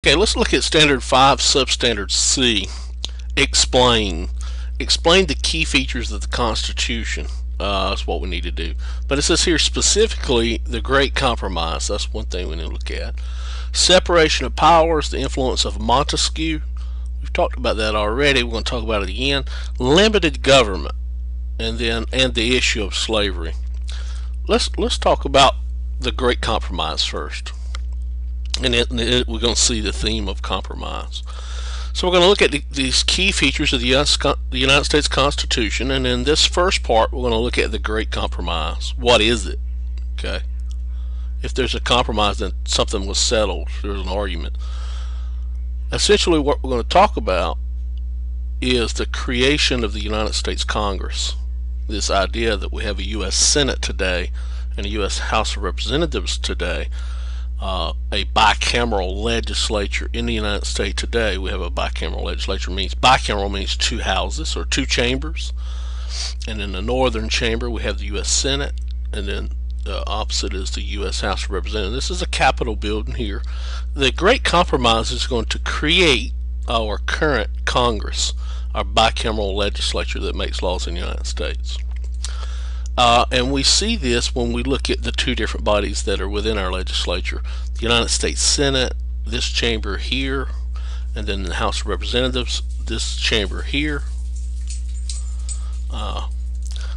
Okay, let's look at Standard 5, Substandard C. Explain. Explain the key features of the Constitution. That's what we need to do. But it says here specifically the Great Compromise. That's one thing we need to look at. Separation of powers, the influence of Montesquieu. We've talked about that already. We're going to talk about it again. Limited government, and the issue of slavery. Let's talk about the Great Compromise first. And we're going to see the theme of compromise. So we're going to look at these key features of the United States Constitution, and in this first part we're going to look at the Great Compromise. What is it? Okay. If there's a compromise, then something was settled. There's an argument. Essentially what we're going to talk about is the creation of the United States Congress. This idea that we have a U.S. Senate today and a U.S. House of Representatives today. A bicameral legislature in the United States today. We have a bicameral legislature. Bicameral means two houses or two chambers, and in the northern chamber we have the U.S. Senate, and then the opposite is the U.S. House of Representatives. This is a Capitol building here. The Great Compromise is going to create our current Congress, our bicameral legislature that makes laws in the United States. And we see this when we look at the two different bodies that are within our legislature. The United States Senate, this chamber here, and then the House of Representatives, this chamber here.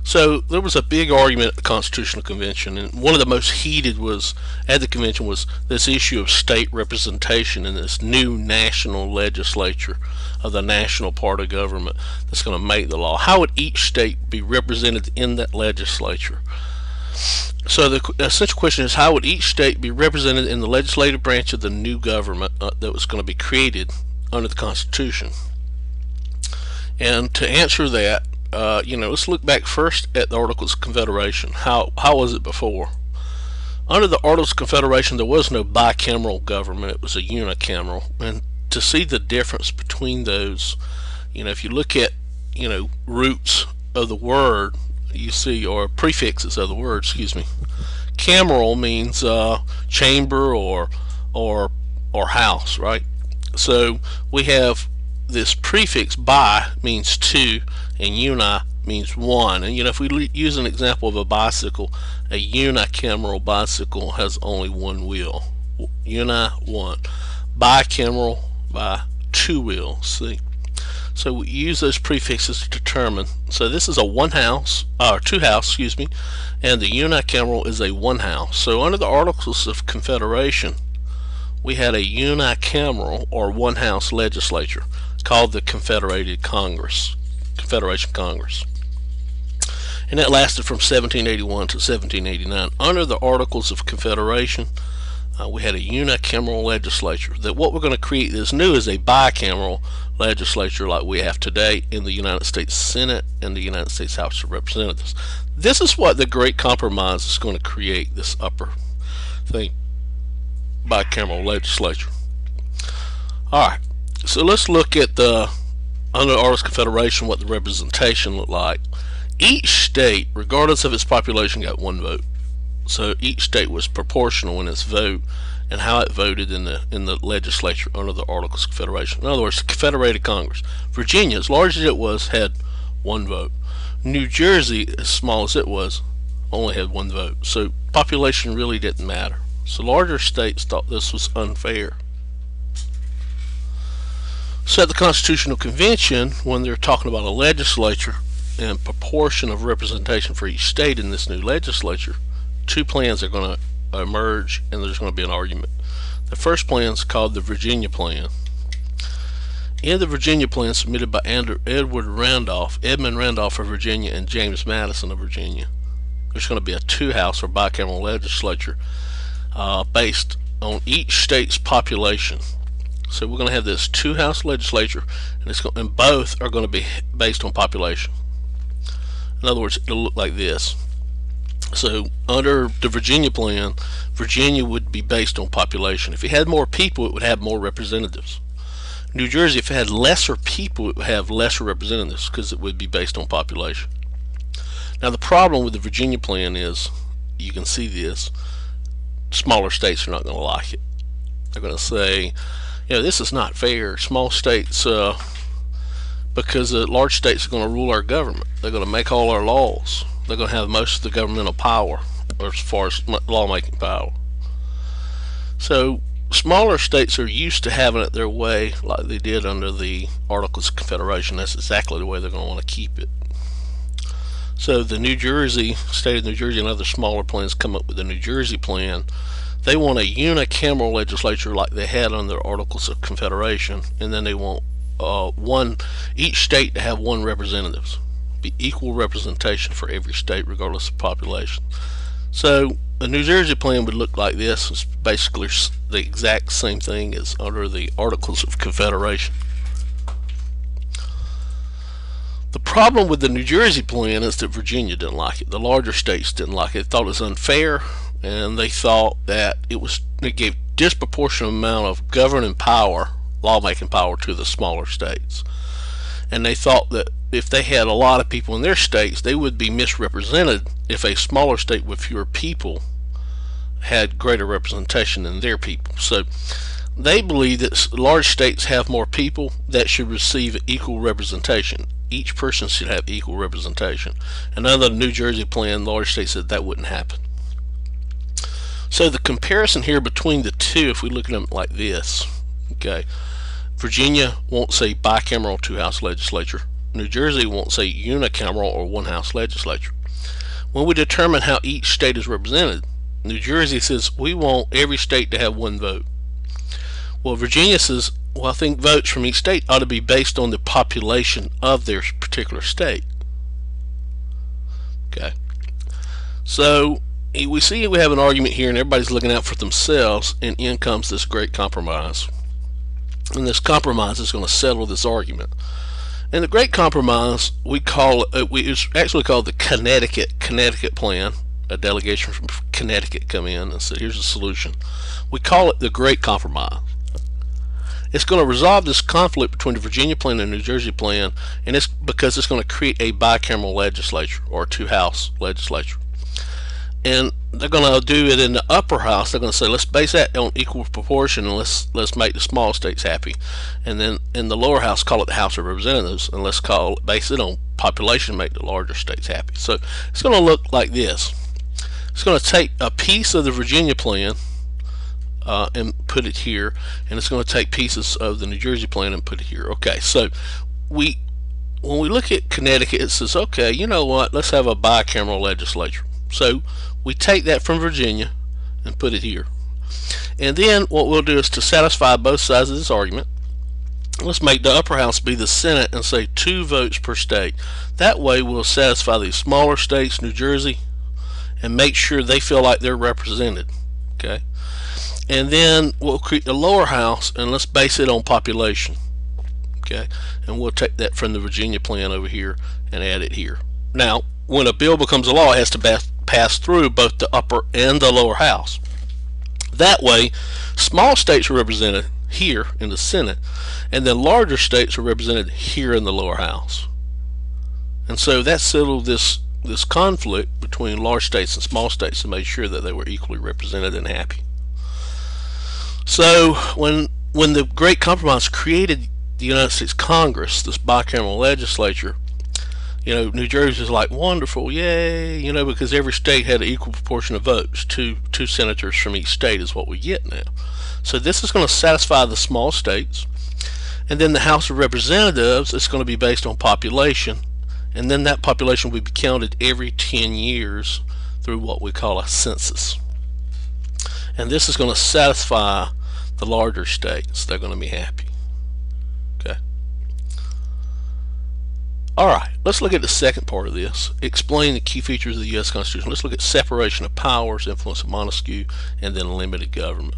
So there was a big argument at the Constitutional Convention, and one of the most heated at the convention was this issue of state representation in this new national legislature of the national part of government that's going to make the law. How would each state be represented in that legislature? So the essential question is, how would each state be represented in the legislative branch of the new government that was going to be created under the Constitution? And to answer that, let's look back first at the Articles of Confederation. How was it before? Under the Articles of Confederation, there was no bicameral government. It was a unicameral. And to see the difference between those, if you look at, roots of the word, you see, or prefixes of the word, cameral means chamber or house, right? So we have this prefix bi means two, and uni means one. And if we use an example of a bicycle, a unicameral bicycle has only one wheel. Uni, one. Bicameral, by two wheels. See, so we use those prefixes to determine. So this is a one house, or two house, and the unicameral is a one house. So under the Articles of Confederation, we had a unicameral or one house legislature called the Confederation Congress, and that lasted from 1781 to 1789. Under the Articles of Confederation, we had a unicameral legislature. That what we're going to create this new is a bicameral legislature like we have today in the United States Senate and the United States House of Representatives. This is what the Great Compromise is going to create, this upper thing, bicameral legislature. Alright, so let's look at under the Articles of Confederation what the representation looked like. Each state, regardless of its population, got one vote. So each state was proportional in its vote and how it voted in the legislature under the Articles of Confederation. In other words, the Confederated Congress. Virginia, as large as it was, had one vote. New Jersey, as small as it was, only had one vote. So population really didn't matter. So larger states thought this was unfair. So at the Constitutional Convention, when they're talking about a legislature and proportion of representation for each state in this new legislature, two plans are going to emerge, and there's going to be an argument. The first plan is called the Virginia Plan. In the Virginia Plan, submitted by Edmund Randolph of Virginia and James Madison of Virginia, there's going to be a two-house or bicameral legislature based on each state's population. So we're going to have this two-house legislature, and both are going to be based on population. In other words, it'll look like this. So under the Virginia Plan, Virginia would be based on population. If it had more people, it would have more representatives. New Jersey, if it had lesser people, it would have lesser representatives because it would be based on population. Now the problem with the Virginia Plan is, you can see this, smaller states are not going to like it. They're going to say, This is not fair. Small states, because the large states are going to rule our government. They're going to make all our laws. They're going to have most of the governmental power, or as far as lawmaking power. So smaller states are used to having it their way, like they did under the Articles of Confederation. That's exactly the way they're going to want to keep it. So the New Jersey, state of New Jersey, and other smaller plans come up with the New Jersey plan. They want a unicameral legislature like they had under the Articles of Confederation, and then they want each state to have one representative. Be equal representation for every state regardless of population. So the New Jersey plan would look like this. It's basically the exact same thing as under the Articles of Confederation. The problem with the New Jersey plan is that Virginia didn't like it. The larger states didn't like it. They thought it was unfair, and they thought that it gave disproportionate amount of governing power, lawmaking power, to the smaller states. And they thought that if they had a lot of people in their states, they would be misrepresented if a smaller state with fewer people had greater representation than their people. So they believe that large states have more people that should receive equal representation. Each person should have equal representation. And under the New Jersey plan, large states said that wouldn't happen. So the comparison here between the two, if we look at them like this, okay, Virginia won't say bicameral two-house legislature. New Jersey won't say unicameral or one-house legislature. When we determine how each state is represented, New Jersey says we want every state to have one vote. Well, Virginia says, well, I think votes from each state ought to be based on the population of their particular state. Okay. So we see we have an argument here, and everybody's looking out for themselves, and in comes this great compromise. And this compromise is going to settle this argument. And the Great Compromise, it's actually called the Connecticut Plan. A delegation from Connecticut come in and said, here's the solution. We call it the Great Compromise. It's going to resolve this conflict between the Virginia plan and the New Jersey plan, and it's because it's going to create a bicameral legislature, or a two-house legislature. And they're going to do it in the upper house. They're going to say, let's base that on equal proportion, and let's make the small states happy. And then in the lower house, call it the House of Representatives, and let's base it on population, make the larger states happy. So it's going to look like this. It's going to take a piece of the Virginia plan and put it here, and it's going to take pieces of the New Jersey plan and put it here. Okay, so when we look at Connecticut, it says, okay, you know what, let's have a bicameral legislature. So we take that from Virginia and put it here. And then what we'll do is, to satisfy both sides of this argument, let's make the upper house be the Senate and say 2 votes per state. That way we'll satisfy these smaller states, New Jersey, and make sure they feel like they're represented. Okay. And then we'll create the lower house, and let's base it on population. Okay. And we'll take that from the Virginia plan over here and add it here. Now, when a bill becomes a law, it has to pass through both the upper and the lower house. That way, small states are represented here in the Senate, and then larger states are represented here in the lower house. And so that settled this conflict between large states and small states and made sure that they were equally represented and happy. So when the Great Compromise created the United States Congress, this bicameral legislature, New Jersey was like, wonderful, yay, because every state had an equal proportion of votes. Two senators from each state is what we get now. So this is going to satisfy the small states. And then the House of Representatives is going to be based on population. And then that population will be counted every 10 years through what we call a census. And this is going to satisfy the larger states. They're going to be happy. Okay. Alright, let's look at the second part of this. Explain the key features of the U.S. Constitution. Let's look at separation of powers, influence of Montesquieu, and then limited government.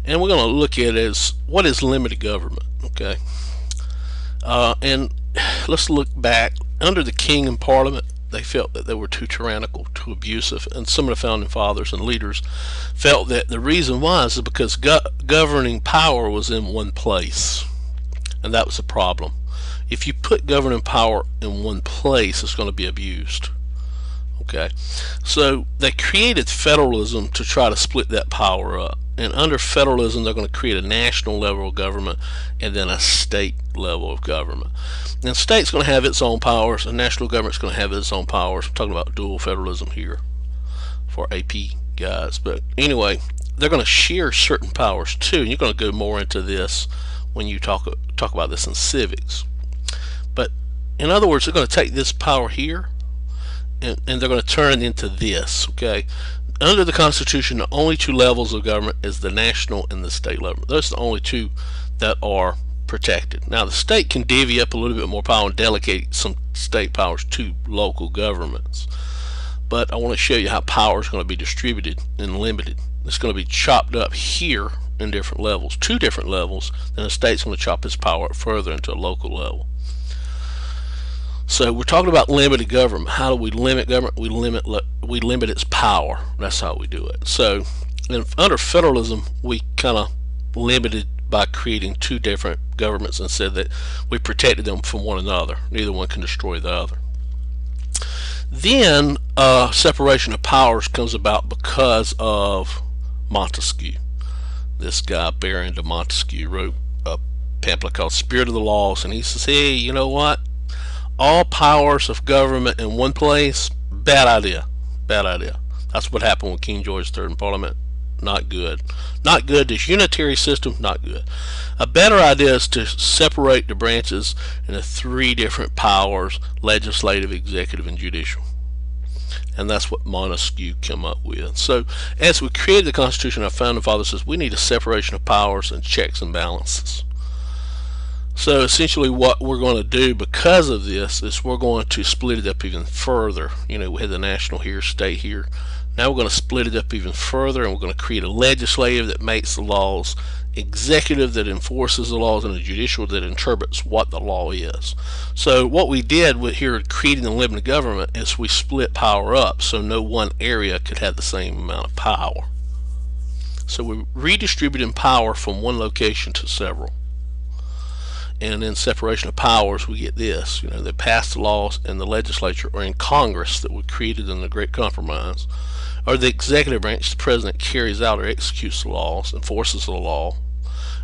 And we're going to look at it as, what is limited government? Okay. And let's look back. Under the King and Parliament, they felt that they were too tyrannical, too abusive, and some of the founding fathers and leaders felt that the reason was because governing power was in one place, and that was the problem. If you put governing power in one place, it's going to be abused. Okay, so they created federalism to try to split that power up, And under federalism, they're going to create a national level of government and then a state level of government. And state's going to have its own powers, and national government's going to have its own powers. I'm talking about dual federalism here for AP guys. But anyway, they're going to share certain powers too, and you're going to go more into this when you talk about this in civics. But in other words, they're going to take this power here and they're going to turn it into this. Okay, under the Constitution, the only two levels of government is the national and the state level. Those are the only two that are protected. Now the state can divvy up a little bit more power and delegate some state powers to local governments, but I want to show you how power is going to be distributed and limited. It's going to be chopped up here in different levels, two different levels. Then the state's going to chop its power up further into a local level. So we're talking about limited government. How do we limit government? We limit its power. That's how we do it. So under federalism, we kind of limited by creating two different governments and said that we protected them from one another. Neither one can destroy the other. Then separation of powers comes about because of Montesquieu. This guy, Baron de Montesquieu, wrote a pamphlet called Spirit of the Laws, and he says, hey, you know what? All powers of government in one place, bad idea. Bad idea. That's what happened with King George III in Parliament. Not good. Not good. This unitary system, not good. A better idea is to separate the branches into three different powers: legislative, executive, and judicial. And that's what Montesquieu came up with. So as we created the Constitution, our founding father says we need a separation of powers and checks and balances. So essentially what we're going to do because of this is we're going to split it up even further. You know, we had the national here, state here. Now we're going to split it up even further, and we're going to create a legislative that makes the laws, executive that enforces the laws, and a judicial that interprets what the law is. So what we did with here creating the limited government is we split power up so no one area could have the same amount of power. So we're redistributing power from one location to several. And in separation of powers, we get this. You know, they pass the laws in the legislature or in Congress that were created in the Great Compromise, or the executive branch, the president carries out or executes the laws, enforces the law,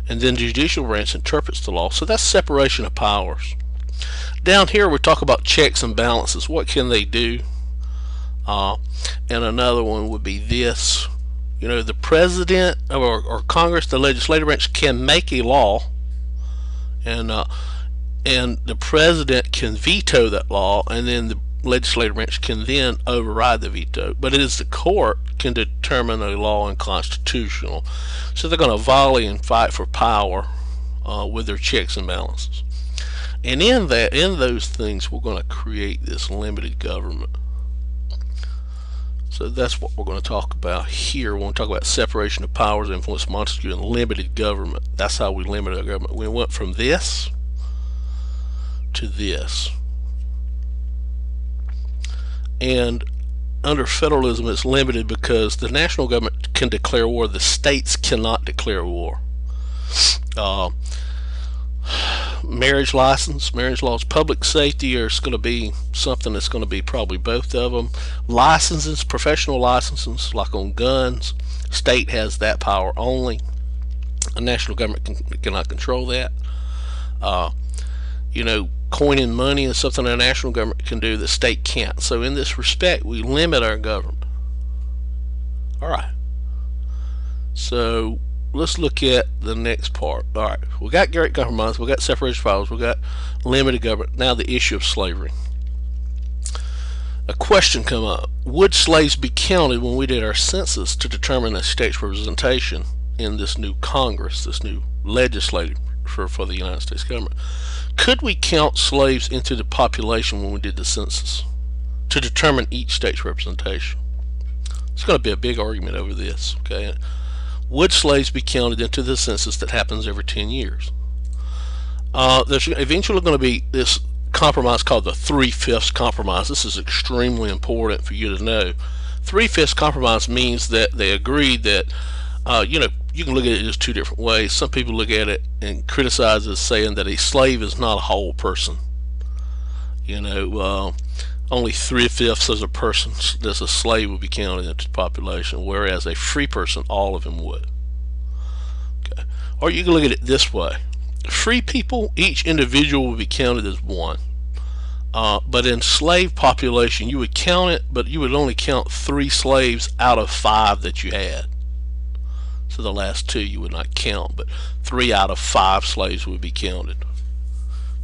and then the judicial branch interprets the law. So that's separation of powers. Down here we talk about checks and balances. What can they do? And another one would be this. You know, the president or Congress, the legislative branch, can make a law, and the president can veto that law, and then the legislative branch can then override the veto. But it is the court can determine a law unconstitutional. So they're going to volley and fight for power with their checks and balances. And in those things, we're going to create this limited government. So that's what we're going to talk about here. We're going to talk about separation of powers, influence, Montesquieu, and limited government. That's how we limit our government. We went from this to this. And under federalism, it's limited because the national government can declare war. The states cannot declare war. Marriage license, marriage laws, public safety is going to be something that's going to be probably both of them. Licenses, professional licenses, like on guns, state has that power only. A national government cannot control that. You know, coining money is something a national government can do, the state can't. So in this respect, we limit our government. All right. So let's look at the next part. All right, we got Great Compromise, we got separation of powers, we got limited government. Now the issue of slavery. A question come up: would slaves be counted when we did our census to determine the state's representation in this new Congress, this new legislature for the United States government? Could we count slaves into the population when we did the census to determine each state's representation? It's going to be a big argument over this. Okay. Would slaves be counted into the census that happens every 10 years? There's eventually going to be this compromise called the 3/5 compromise. This is extremely important for you to know. 3/5 compromise means that they agreed that, you know, you can look at it just two different ways. Some people look at it and criticize it as saying that a slave is not a whole person. You know, only 3/5 of a person that's a slave would be counted into the population, whereas a free person, all of them would. Or you can look at it this way. Free people, each individual would be counted as one. But in slave population, you would count it, but you would only count 3 slaves out of 5 that you had. So the last 2 you would not count, but 3 out of 5 slaves would be counted.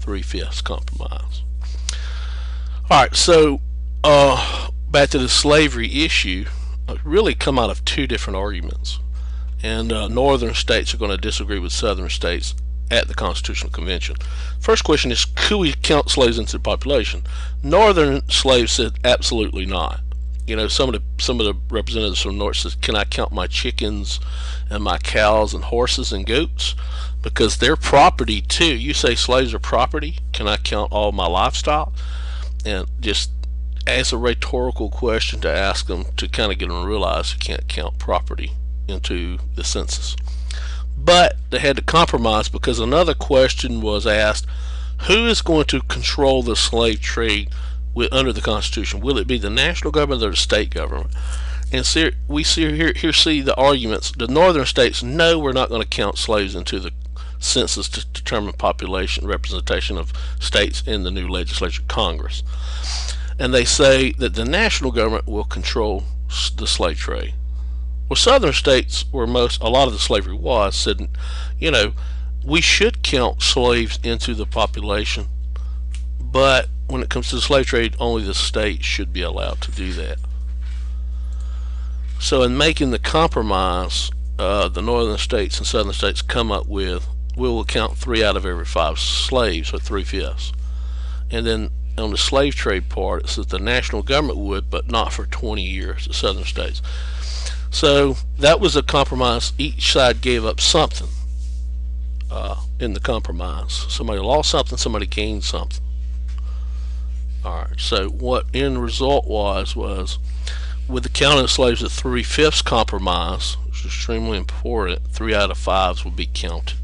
3/5 compromise. Alright, so back to the slavery issue, really come out of 2 different arguments. And northern states are going to disagree with southern states at the Constitutional Convention. First question is, could we count slaves into the population? Northern slaves said absolutely not. You know, some of the representatives from North said, can I count my chickens and my cows and horses and goats? Because they're property too. You say slaves are property, can I count all my livestock? And just as a rhetorical question to ask them to kind of get them to realize you can't count property into the census. But they had to compromise because another question was asked, who is going to control the slave trade under the Constitution? Will it be the national government or the state government? And see, we see see the arguments. The northern states, no, we're not going to count slaves into the census to determine population representation of states in the new legislature, Congress. And they say that the national government will control the slave trade. Well, southern states, where a lot of the slavery was, said, you know, we should count slaves into the population, but when it comes to the slave trade, only the state should be allowed to do that. So in making the compromise, the northern states and southern states come up with, we will count 3 out of every 5 slaves, or 3/5. And then on the slave trade part, it says the national government would, but not for 20 years, the southern states. So that was a compromise. Each side gave up something in the compromise. Somebody lost something, somebody gained something. Alright, so what end result was with the counting of slaves at 3/5 compromise, which is extremely important, 3 out of 5s would be counted.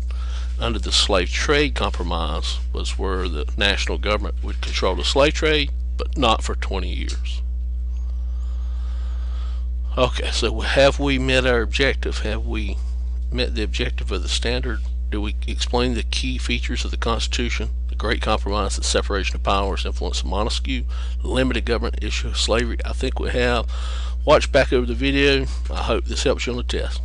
Under the slave trade compromise was where the national government would control the slave trade, but not for 20 years. Okay, so have we met our objective? Have we met the objective of the standard? Do we explain the key features of the Constitution, the Great Compromise, the separation of powers, influence of Montesquieu, limited government, issue of slavery? I think we have. Watch back over the video. I hope this helps you on the test.